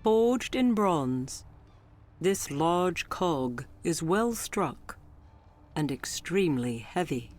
Forged in bronze, this large cog is well struck and extremely heavy.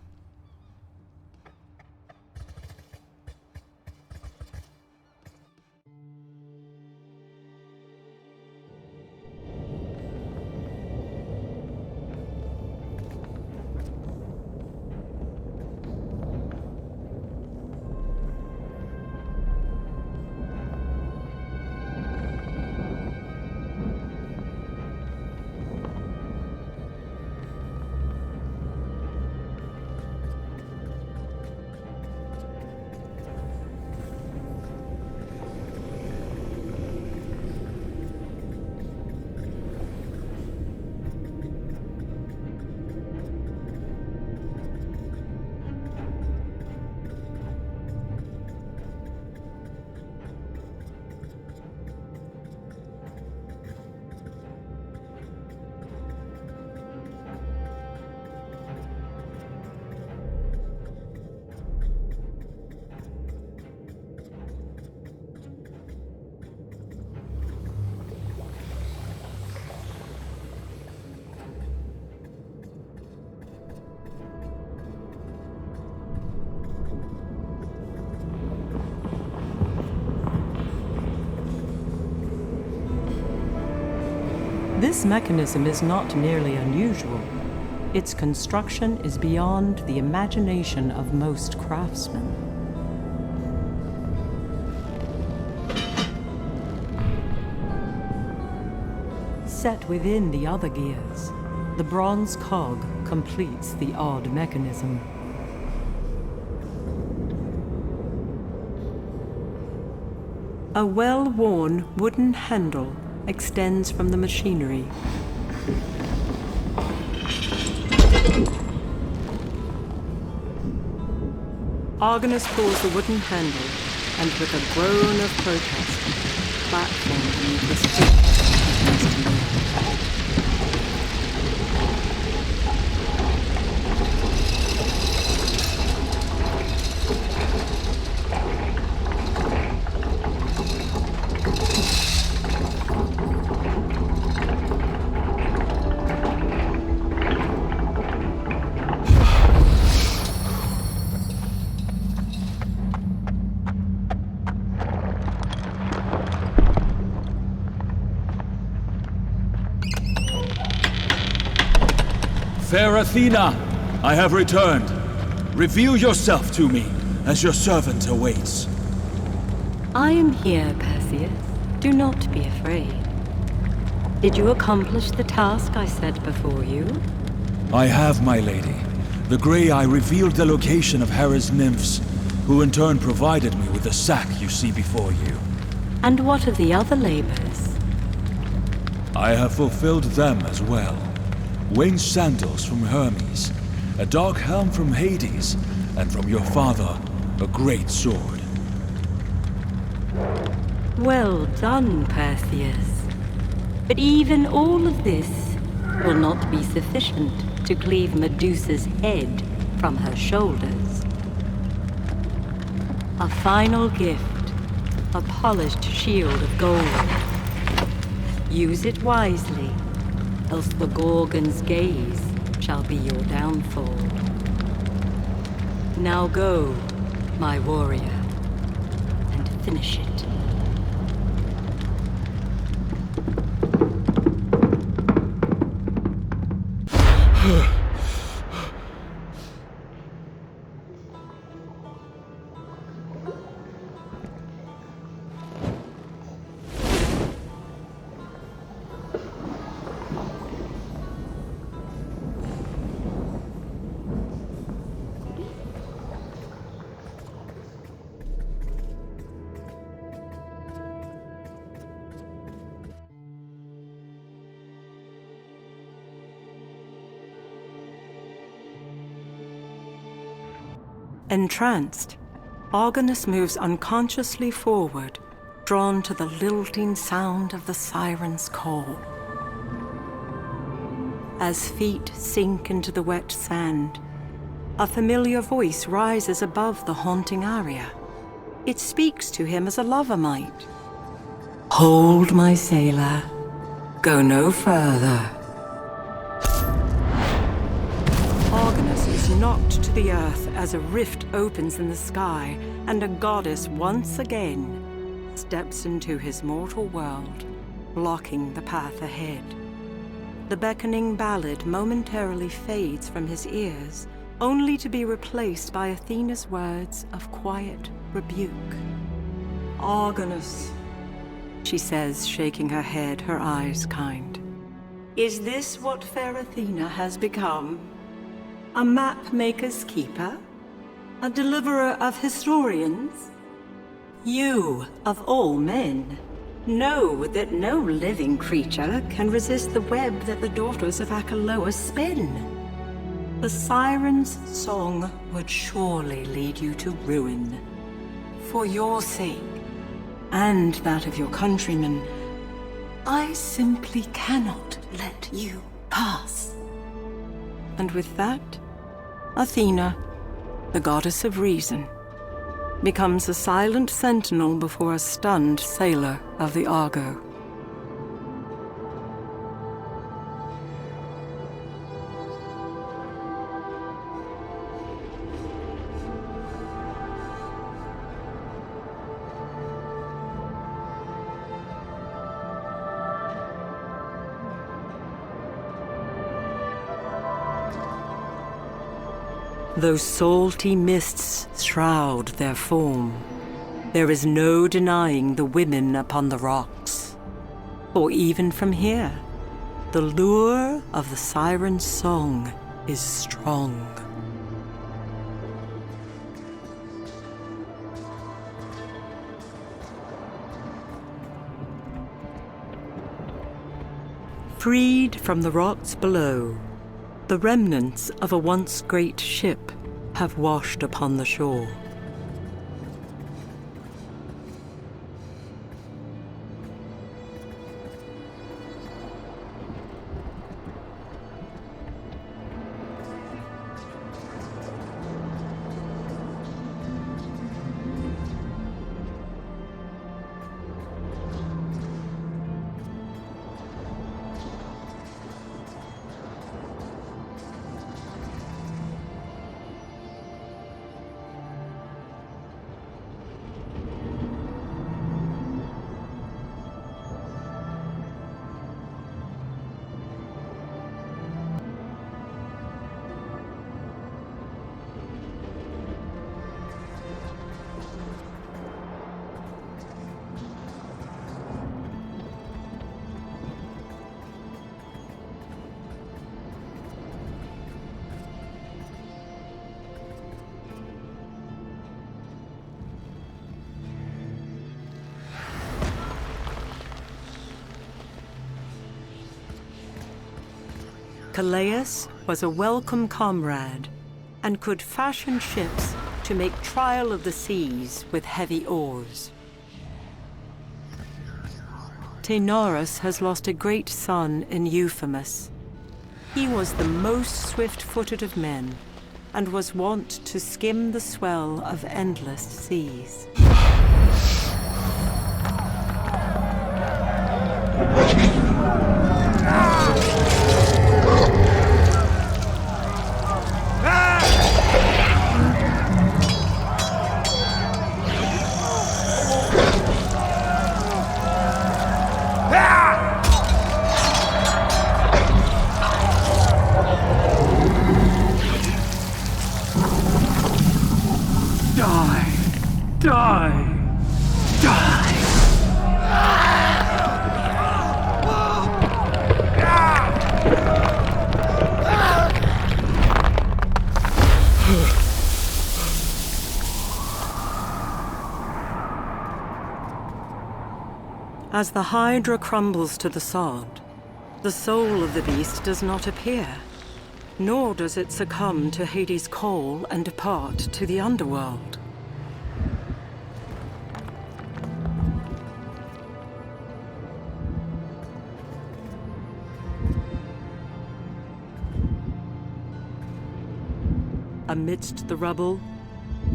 This mechanism is not merely unusual. Its construction is beyond the imagination of most craftsmen. Set within the other gears, the bronze cog completes the odd mechanism. A well-worn wooden handle extends from the machinery. Argonus pulls the wooden handle, and with a groan of protest, the platform beneath his feet begins to move. Fair Athena, I have returned. Reveal yourself to me, as your servant awaits. I am here, Perseus. Do not be afraid. Did you accomplish the task I set before you? I have, my lady. The Grey Eye revealed the location of Hera's nymphs, who in turn provided me with the sack you see before you. And what of the other labors? I have fulfilled them as well. Winged sandals from Hermes, a dark helm from Hades, and from your father, a great sword. Well done, Perseus. But even all of this will not be sufficient to cleave Medusa's head from her shoulders. A final gift, a polished shield of gold. Use it wisely, else the Gorgon's gaze shall be your downfall. Now go, my warrior, and finish it. Entranced, Argonus moves unconsciously forward, drawn to the lilting sound of the siren's call. As feet sink into the wet sand, a familiar voice rises above the haunting aria. It speaks to him as a lover might. Hold, my sailor. Go no further. Argonus is knocked to the earth as a rift opens in the sky, and a goddess once again steps into his mortal world, blocking the path ahead. The beckoning ballad momentarily fades from his ears, only to be replaced by Athena's words of quiet rebuke. Argonus, she says, shaking her head, her eyes kind. Is this what fair Athena has become? A map-maker's keeper? A deliverer of historians? You, of all men, know that no living creature can resist the web that the daughters of Achelous spin. The siren's song would surely lead you to ruin. For your sake, and that of your countrymen, I simply cannot let you pass. And with that, Athena, the goddess of reason, becomes a silent sentinel before a stunned sailor of the Argo. Though salty mists shroud their form, there is no denying the women upon the rocks. For even from here, the lure of the siren's song is strong. Freed from the rocks below, the remnants of a once great ship have washed upon the shore. Calais was a welcome comrade, and could fashion ships to make trial of the seas with heavy oars. Tailor has lost a great son in Euphemus. He was the most swift-footed of men, and was wont to skim the swell of endless seas. As the Hydra crumbles to the sod, the soul of the beast does not appear, nor does it succumb to Hades' call and depart to the underworld. Amidst the rubble,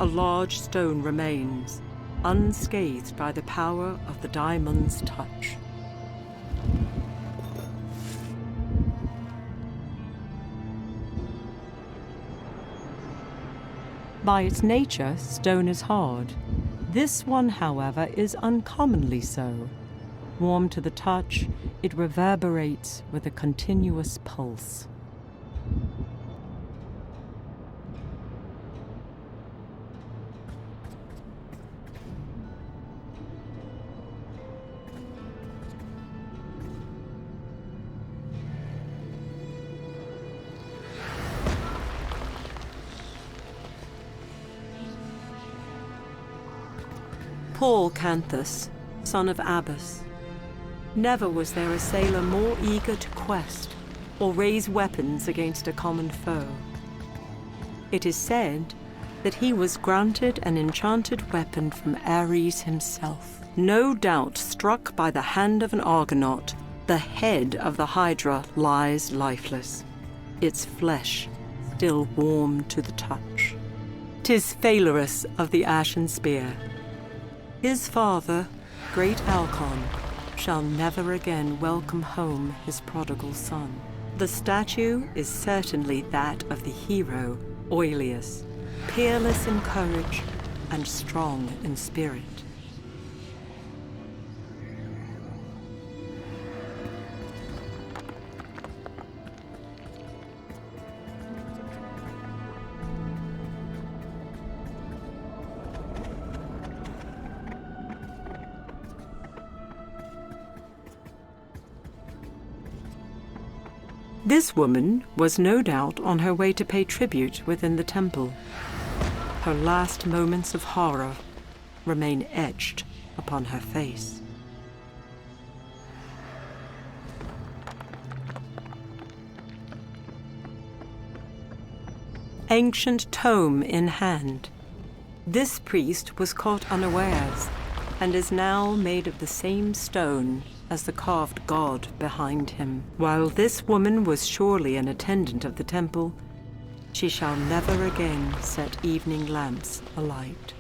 a large stone remains, unscathed by the power of the diamond's touch. By its nature, stone is hard. This one, however, is uncommonly so. Warm to the touch, it reverberates with a continuous pulse. Paul Canthus, son of Abbas. Never was there a sailor more eager to quest or raise weapons against a common foe. It is said that he was granted an enchanted weapon from Ares himself. No doubt struck by the hand of an Argonaut, the head of the Hydra lies lifeless, its flesh still warm to the touch. 'Tis Phalurus of the Ashen Spear. His father, great Alcon, shall never again welcome home his prodigal son. The statue is certainly that of the hero, Oileus, peerless in courage and strong in spirit. This woman was no doubt on her way to pay tribute within the temple. Her last moments of horror remain etched upon her face. Ancient tome in hand, this priest was caught unawares and is now made of the same stone as the carved god behind him. While this woman was surely an attendant of the temple, she shall never again set evening lamps alight.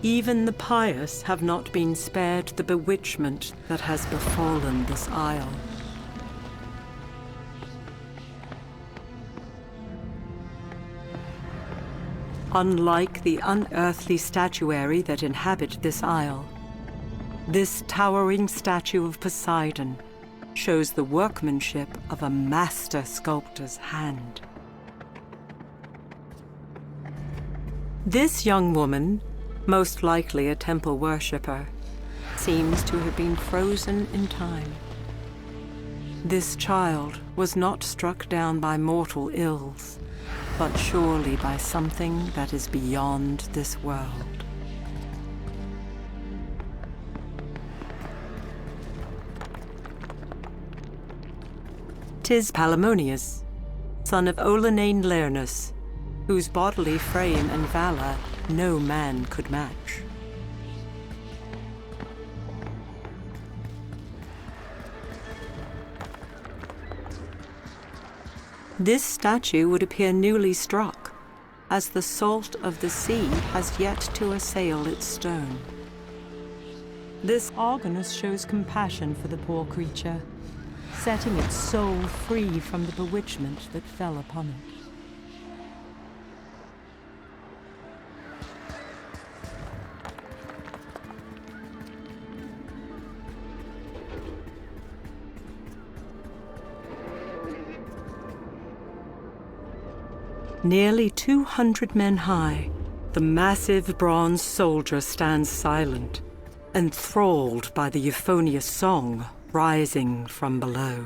Even the pious have not been spared the bewitchment that has befallen this isle. Unlike the unearthly statuary that inhabit this isle, this towering statue of Poseidon shows the workmanship of a master sculptor's hand. This young woman, most likely a temple worshipper, seems to have been frozen in time. This child was not struck down by mortal ills, but surely by something that is beyond this world. 'Tis Palamonius, son of Olenane Lernus, whose bodily frame and valor no man could match. This statue would appear newly struck, as the salt of the sea has yet to assail its stone. This Argonus shows compassion for the poor creature, setting its soul free from the bewitchment that fell upon it. Nearly 200 men high, the massive bronze soldier stands silent, enthralled by the euphonious song rising from below.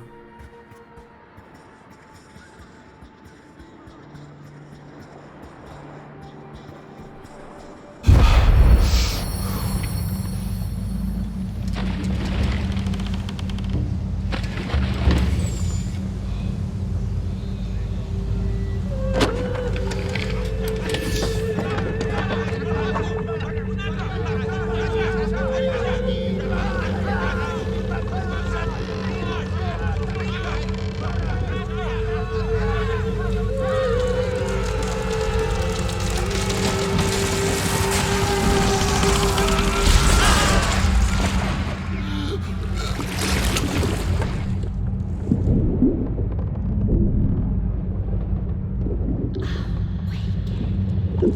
The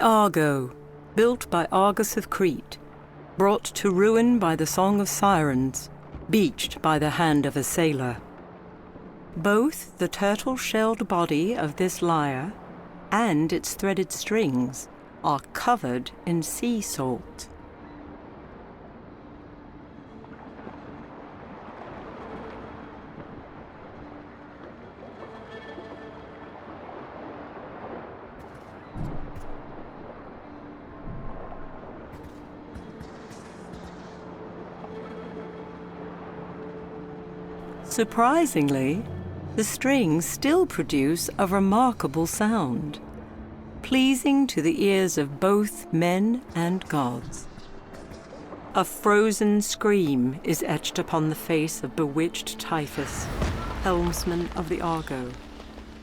Argo, built by Argus of Crete, brought to ruin by the Song of Sirens, beached by the hand of a sailor. Both the turtle-shelled body of this lyre and its threaded strings are covered in sea salt. Surprisingly, the strings still produce a remarkable sound, pleasing to the ears of both men and gods. A frozen scream is etched upon the face of bewitched Typhus, helmsman of the Argo.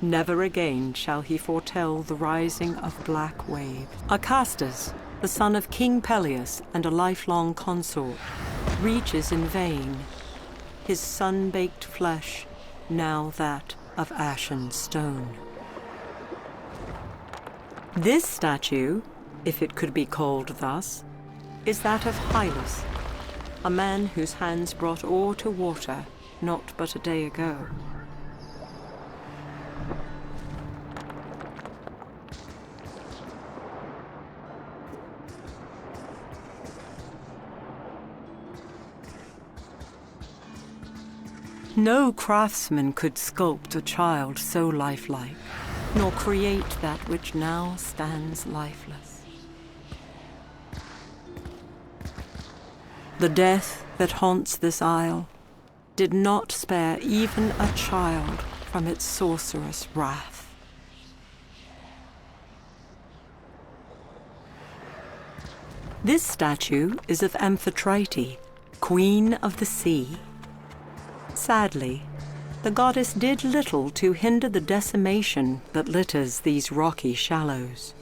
Never again shall he foretell the rising of black waves. Acastus, the son of King Peleus and a lifelong consort, reaches in vain, his sun-baked flesh now that of ashen stone. This statue, if it could be called thus, is that of Hylas, a man whose hands brought ore to water not but a day ago. No craftsman could sculpt a child so lifelike, nor create that which now stands lifeless. The death that haunts this isle did not spare even a child from its sorcerous wrath. This statue is of Amphitrite, Queen of the Sea. Sadly, the goddess did little to hinder the decimation that litters these rocky shallows.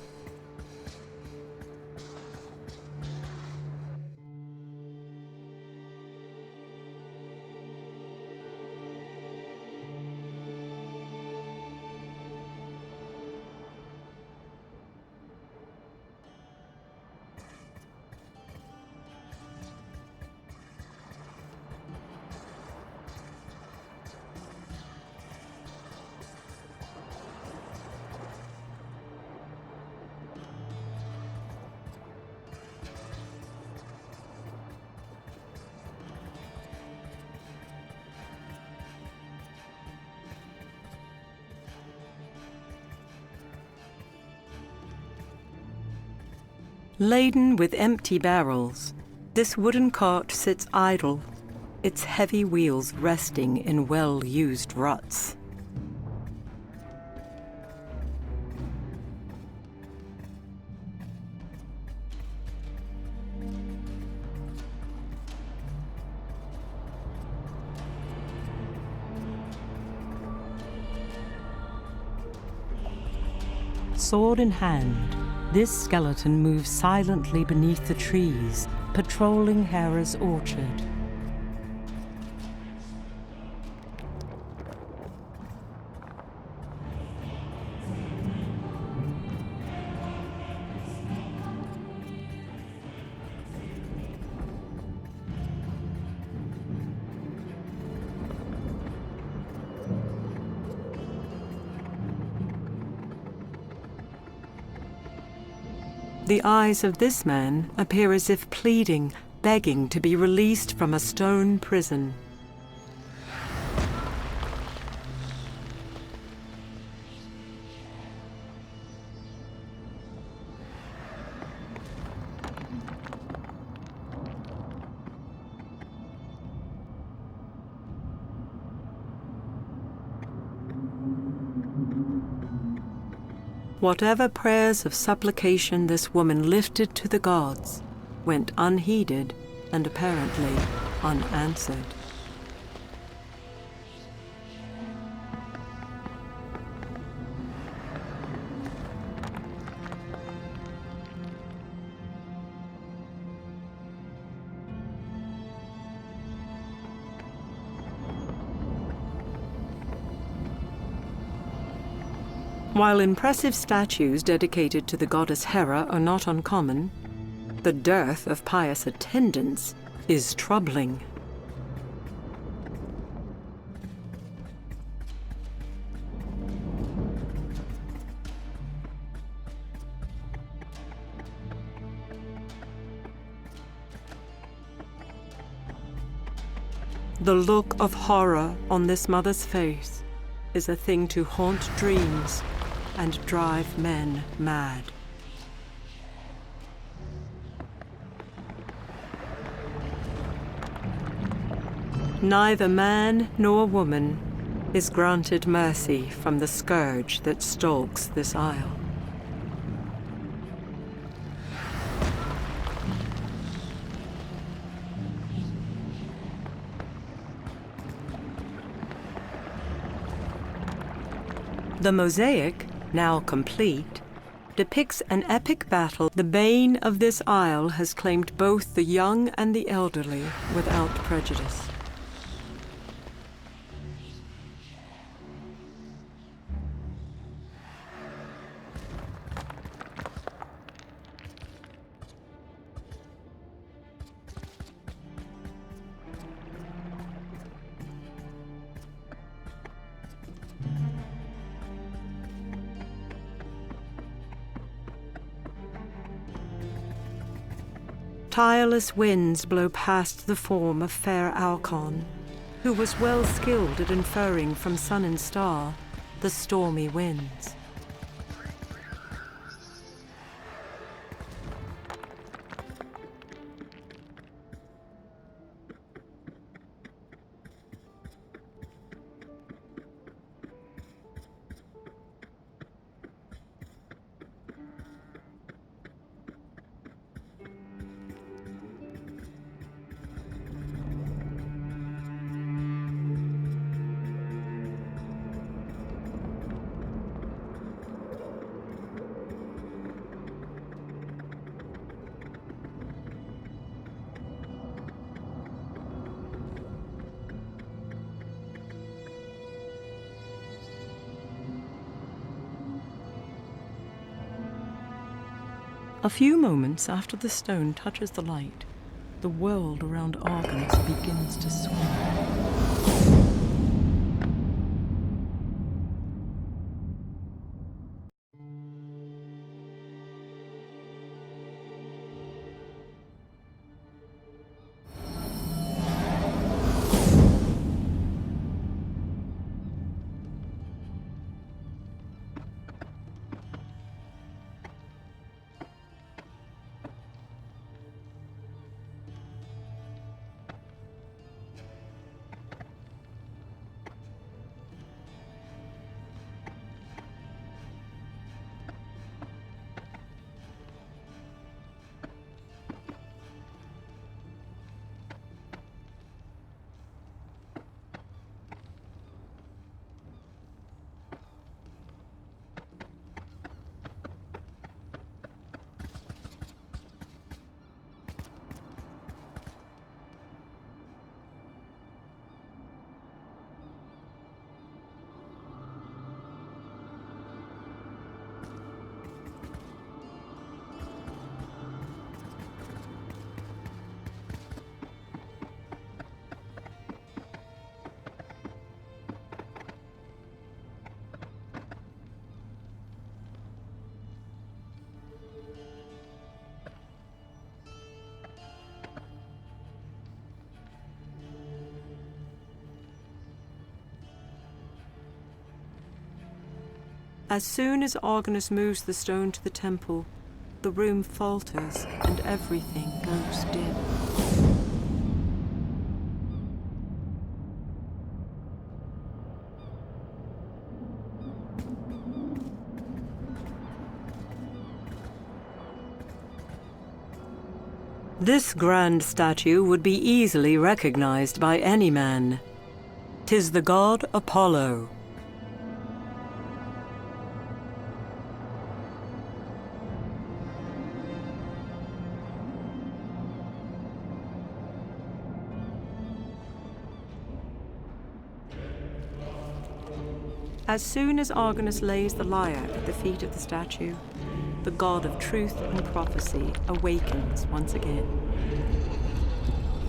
Laden with empty barrels, this wooden cart sits idle, its heavy wheels resting in well-used ruts. Sword in hand, this skeleton moves silently beneath the trees, patrolling Hera's orchard. The eyes of this man appear as if pleading, begging to be released from a stone prison. Whatever prayers of supplication this woman lifted to the gods went unheeded and apparently unanswered. While impressive statues dedicated to the goddess Hera are not uncommon, the dearth of pious attendants is troubling. The look of horror on this mother's face is a thing to haunt dreams and drive men mad. Neither man nor woman is granted mercy from the scourge that stalks this isle. The mosaic, now complete, depicts an epic battle. The bane of this isle has claimed both the young and the elderly without prejudice. Tireless winds blow past the form of fair Argon, who was well skilled at inferring from sun and star the stormy winds. A few moments after the stone touches the light, the world around Argonus begins to swim. As soon as Argonus moves the stone to the temple, the room falters and everything goes dim. This grand statue would be easily recognized by any man. 'Tis the god Apollo. As soon as Argonus lays the lyre at the feet of the statue, the god of truth and prophecy awakens once again.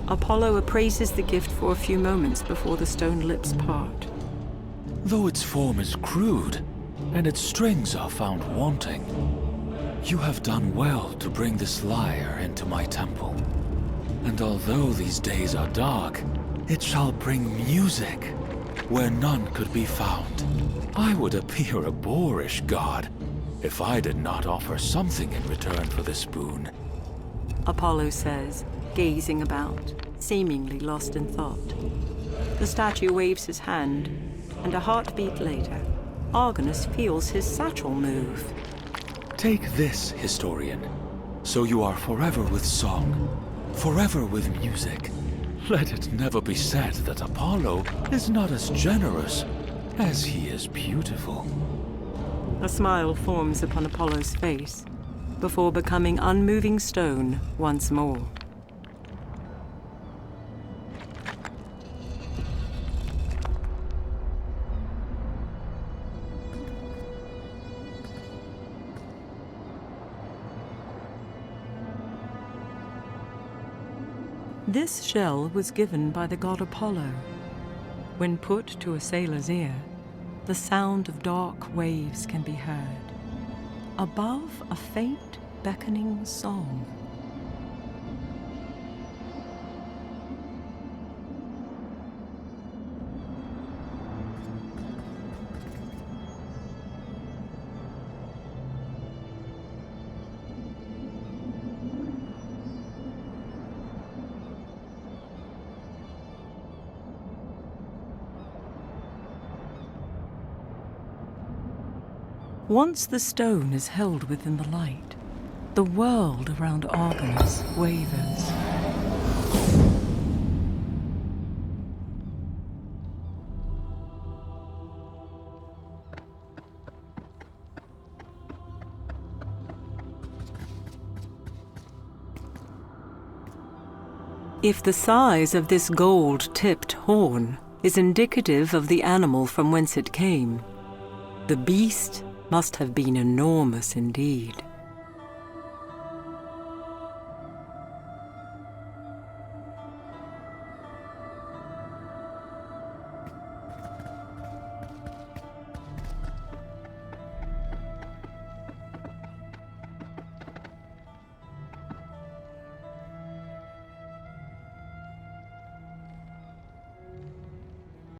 Apollo appraises the gift for a few moments before the stone lips part. Though its form is crude, and its strings are found wanting, you have done well to bring this lyre into my temple. And although these days are dark, it shall bring music where none could be found. I would appear a boorish god if I did not offer something in return for this boon. Apollo says, gazing about, seemingly lost in thought. The statue waves his hand, and a heartbeat later, Argonus feels his satchel move. Take this, historian, so you are forever with song, forever with music. Let it never be said that Apollo is not as generous as he is beautiful. A smile forms upon Apollo's face, before becoming unmoving stone once more. This shell was given by the god Apollo. When put to a sailor's ear, the sound of dark waves can be heard, above a faint, beckoning song. Once the stone is held within the light, the world around Argonus wavers. If the size of this gold-tipped horn is indicative of the animal from whence it came, the beast must have been enormous indeed.